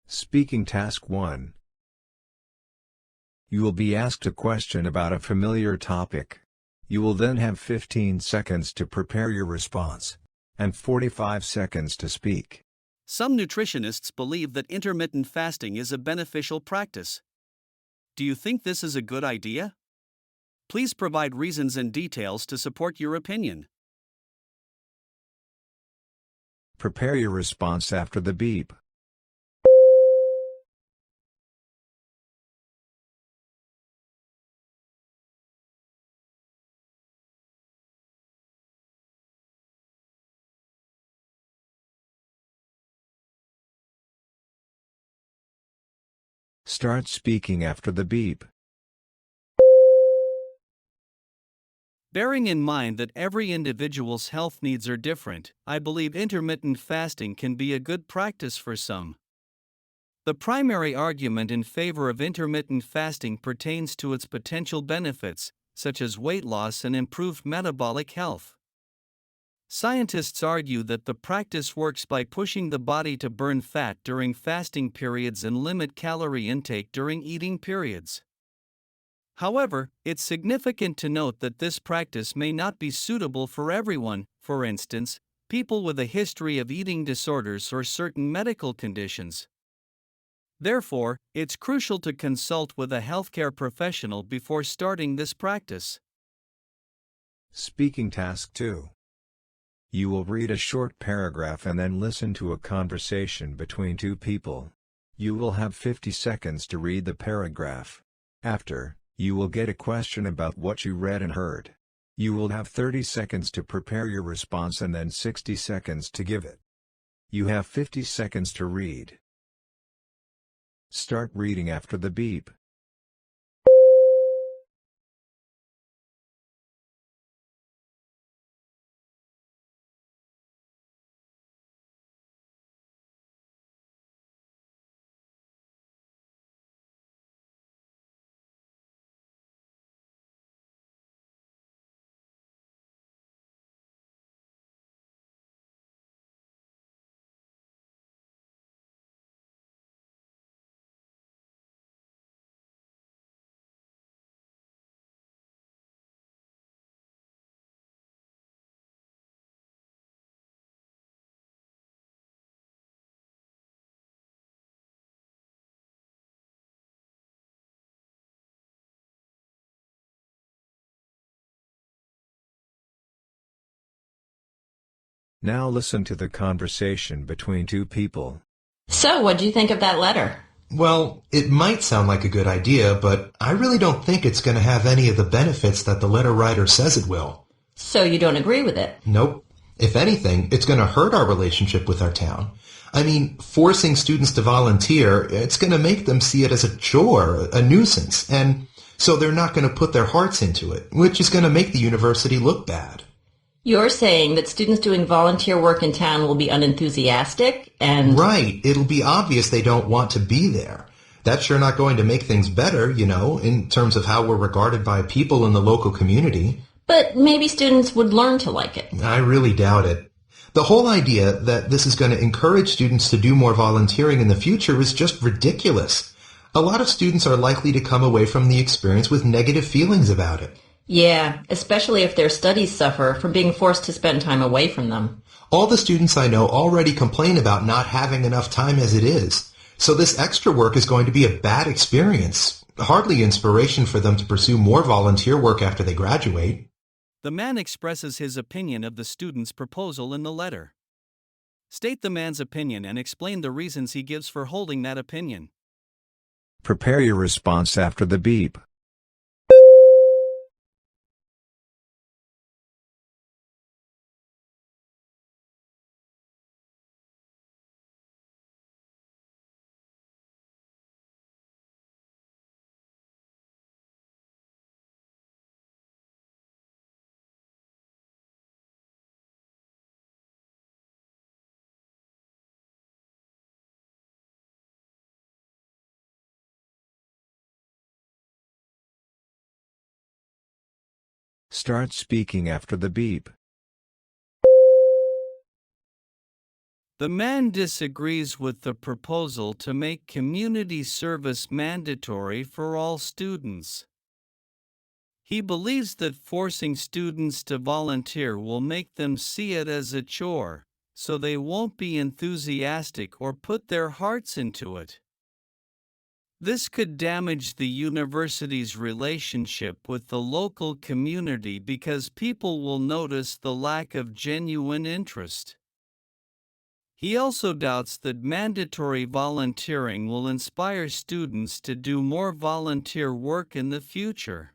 Speaking Task 1. You will be asked a question about a familiar topic. You will then have 15 seconds to prepare your response, and 45 seconds to speak. Some nutritionists believe that intermittent fasting is a beneficial practice. Do you think this is a good idea? Please provide reasons and details to support your opinion. Prepare your response after the beep. Start speaking after the beep. Bearing in mind that every individual's health needs are different, I believe intermittent fasting can be a good practice for some. The primary argument in favor of intermittent fasting pertains to its potential benefits, such as weight loss and improved metabolic health. Scientists argue that the practice works by pushing the body to burn fat during fasting periods and limit calorie intake during eating periods. However, it's significant to note that this practice may not be suitable for everyone, for instance, people with a history of eating disorders or certain medical conditions. Therefore, it's crucial to consult with a healthcare professional before starting this practice. Speaking Task 2. You will read a short paragraph and then listen to a conversation between two people. You will have 50 seconds to read the paragraph. After, you will get a question about what you read and heard. You will have 30 seconds to prepare your response and then 60 seconds to give it. You have 50 seconds to read. Start reading after the beep. Now listen to the conversation between two people. So, what do you think of that letter? Well, it might sound like a good idea, but I really don't think it's going to have any of the benefits that the letter writer says it will. So you don't agree with it? Nope. If anything, it's going to hurt our relationship with our town. I mean, forcing students to volunteer, it's going to make them see it as a chore, a nuisance, and so they're not going to put their hearts into it, which is going to make the university look bad. You're saying that students doing volunteer work in town will be unenthusiastic and... Right. It'll be obvious they don't want to be there. That's sure not going to make things better, in terms of how we're regarded by people in the local community. But maybe students would learn to like it. I really doubt it. The whole idea that this is going to encourage students to do more volunteering in the future is just ridiculous. A lot of students are likely to come away from the experience with negative feelings about it. Yeah, especially if their studies suffer from being forced to spend time away from them. All the students I know already complain about not having enough time as it is. So this extra work is going to be a bad experience. Hardly inspiration for them to pursue more volunteer work after they graduate. The man expresses his opinion of the student's proposal in the letter. State the man's opinion and explain the reasons he gives for holding that opinion. Prepare your response after the beep. Start speaking after the beep. The man disagrees with the proposal to make community service mandatory for all students. He believes that forcing students to volunteer will make them see it as a chore, so they won't be enthusiastic or put their hearts into it. This could damage the university's relationship with the local community because people will notice the lack of genuine interest. He also doubts that mandatory volunteering will inspire students to do more volunteer work in the future.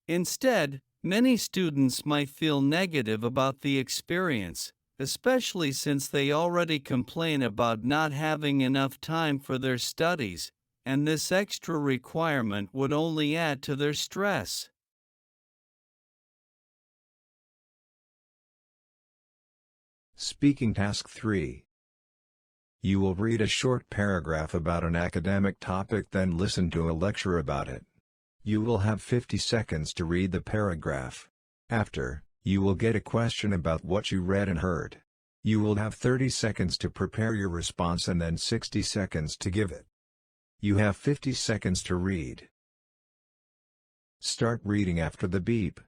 Instead, many students might feel negative about the experience, especially since they already complain about not having enough time for their studies, and this extra requirement would only add to their stress. Speaking Task 3. You will read a short paragraph about an academic topic, then listen to a lecture about it. You will have 50 seconds to read the paragraph. After, you will get a question about what you read and heard. You will have 30 seconds to prepare your response and then 60 seconds to give it. You have 50 seconds to read. Start reading after the beep.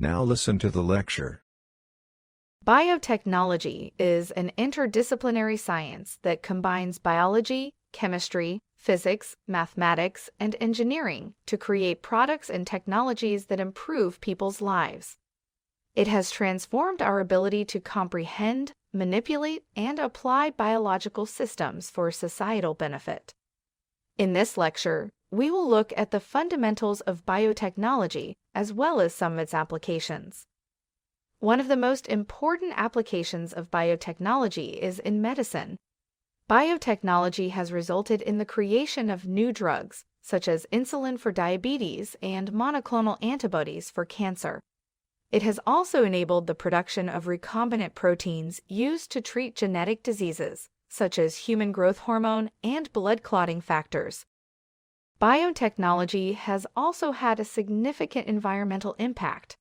Now listen to the lecture. Biotechnology is an interdisciplinary science that combines biology, chemistry, physics, mathematics, and engineering to create products and technologies that improve people's lives. It has transformed our ability to comprehend, manipulate, and apply biological systems for societal benefit. In this lecture, we will look at the fundamentals of biotechnology as well as some of its applications. One of the most important applications of biotechnology is in medicine. Biotechnology has resulted in the creation of new drugs, such as insulin for diabetes and monoclonal antibodies for cancer. It has also enabled the production of recombinant proteins used to treat genetic diseases, such as human growth hormone and blood clotting factors. Biotechnology has also had a significant environmental impact.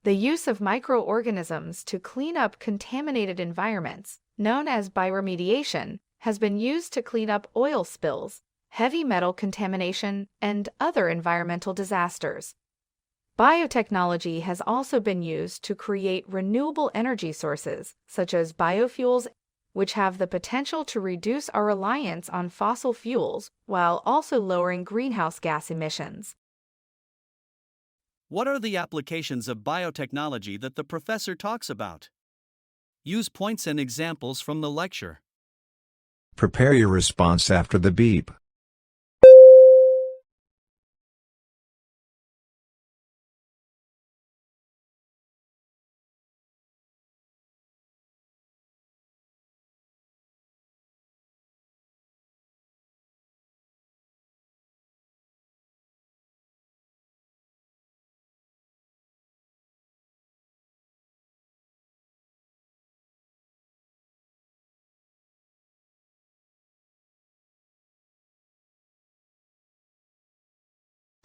The use of microorganisms to clean up contaminated environments, known as bioremediation, has been used to clean up oil spills, heavy metal contamination, and other environmental disasters. Biotechnology has also been used to create renewable energy sources, such as biofuels, which have the potential to reduce our reliance on fossil fuels while also lowering greenhouse gas emissions. What are the applications of biotechnology that the professor talks about? Use points and examples from the lecture. Prepare your response after the beep.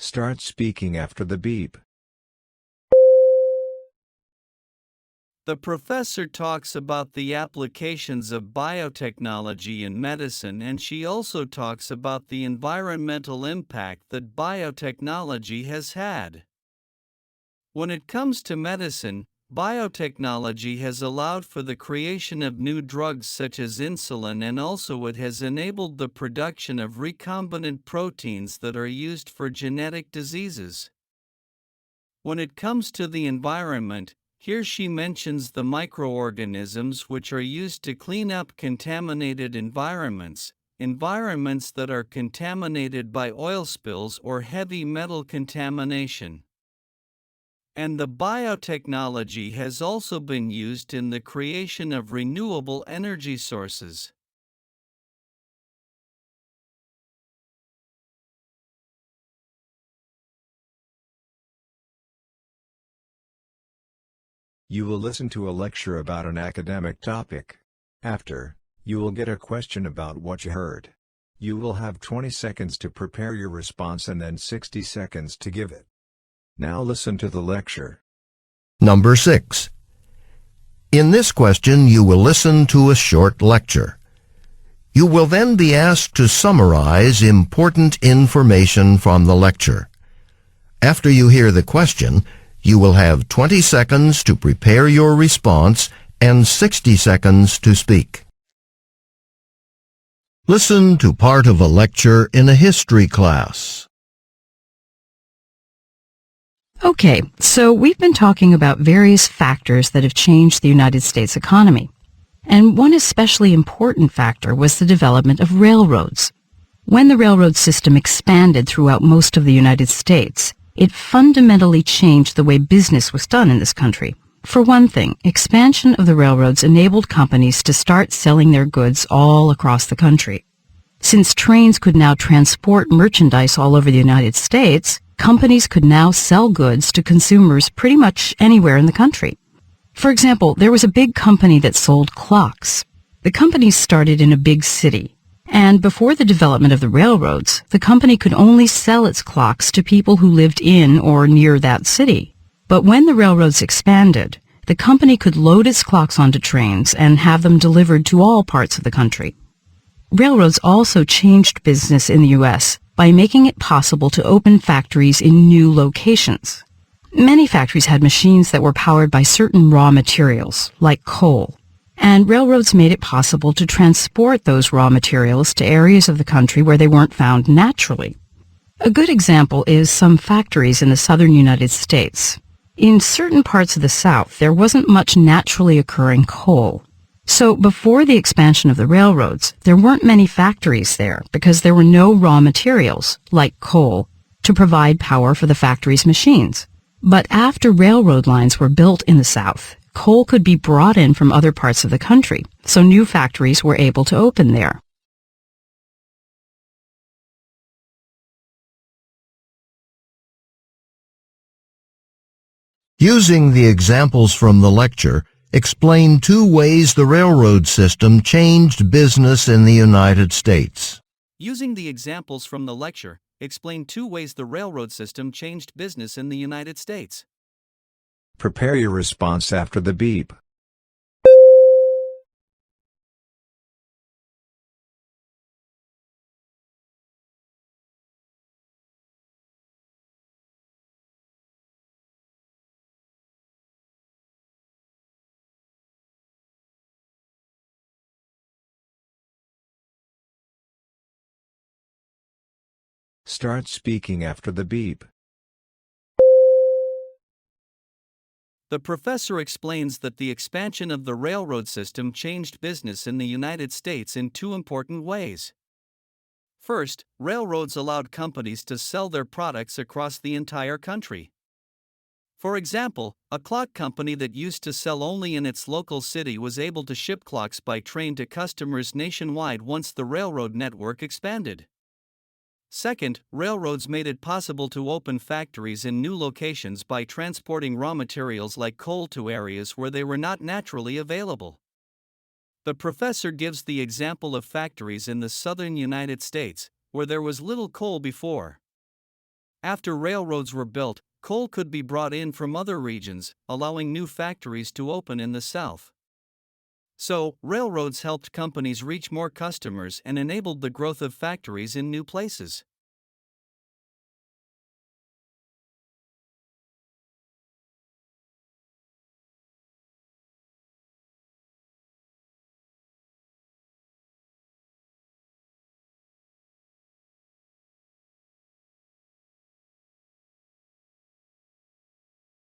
Start speaking after the beep. The professor talks about the applications of biotechnology in medicine, and she also talks about the environmental impact that biotechnology has had. When it comes to medicine, Biotechnology has allowed for the creation of new drugs such as insulin, and also it has enabled the production of recombinant proteins that are used for genetic diseases. When it comes to the environment, here she mentions the microorganisms which are used to clean up contaminated environments that are contaminated by oil spills or heavy metal contamination. And the biotechnology has also been used in the creation of renewable energy sources. You will listen to a lecture about an academic topic. After, you will get a question about what you heard. You will have 20 seconds to prepare your response and then 60 seconds to give it. Now listen to the lecture. Number 6. In this question, you will listen to a short lecture. You will then be asked to summarize important information from the lecture. After you hear the question, you will have 20 seconds to prepare your response and 60 seconds to speak. Listen to part of a lecture in a history class. Okay, so we've been talking about various factors that have changed the United States economy. And one especially important factor was the development of railroads. When the railroad system expanded throughout most of the United States, it fundamentally changed the way business was done in this country. For one thing, expansion of the railroads enabled companies to start selling their goods all across the country. Since trains could now transport merchandise all over the United States, companies could now sell goods to consumers pretty much anywhere in the country. For example, there was a big company that sold clocks. The company started in a big city, and before the development of the railroads, the company could only sell its clocks to people who lived in or near that city. But when the railroads expanded, the company could load its clocks onto trains and have them delivered to all parts of the country. Railroads also changed business in the U.S. by making it possible to open factories in new locations. Many factories had machines that were powered by certain raw materials, like coal, and railroads made it possible to transport those raw materials to areas of the country where they weren't found naturally. A good example is some factories in the southern United States. In certain parts of the South, there wasn't much naturally occurring coal. So before the expansion of the railroads, there weren't many factories there because there were no raw materials, like coal, to provide power for the factory's machines. But after railroad lines were built in the South, coal could be brought in from other parts of the country, so new factories were able to open there. Using the examples from the lecture, explain 2 ways the railroad system changed business in the United States. Using the examples from the lecture, explain 2 ways the railroad system changed business in the United States. Prepare your response after the beep. Start speaking after the beep. The professor explains that the expansion of the railroad system changed business in the United States in 2 important ways. First, railroads allowed companies to sell their products across the entire country. For example, a clock company that used to sell only in its local city was able to ship clocks by train to customers nationwide once the railroad network expanded. Second, railroads made it possible to open factories in new locations by transporting raw materials like coal to areas where they were not naturally available. The professor gives the example of factories in the southern United States, where there was little coal before. After railroads were built, coal could be brought in from other regions, allowing new factories to open in the South. So, railroads helped companies reach more customers and enabled the growth of factories in new places.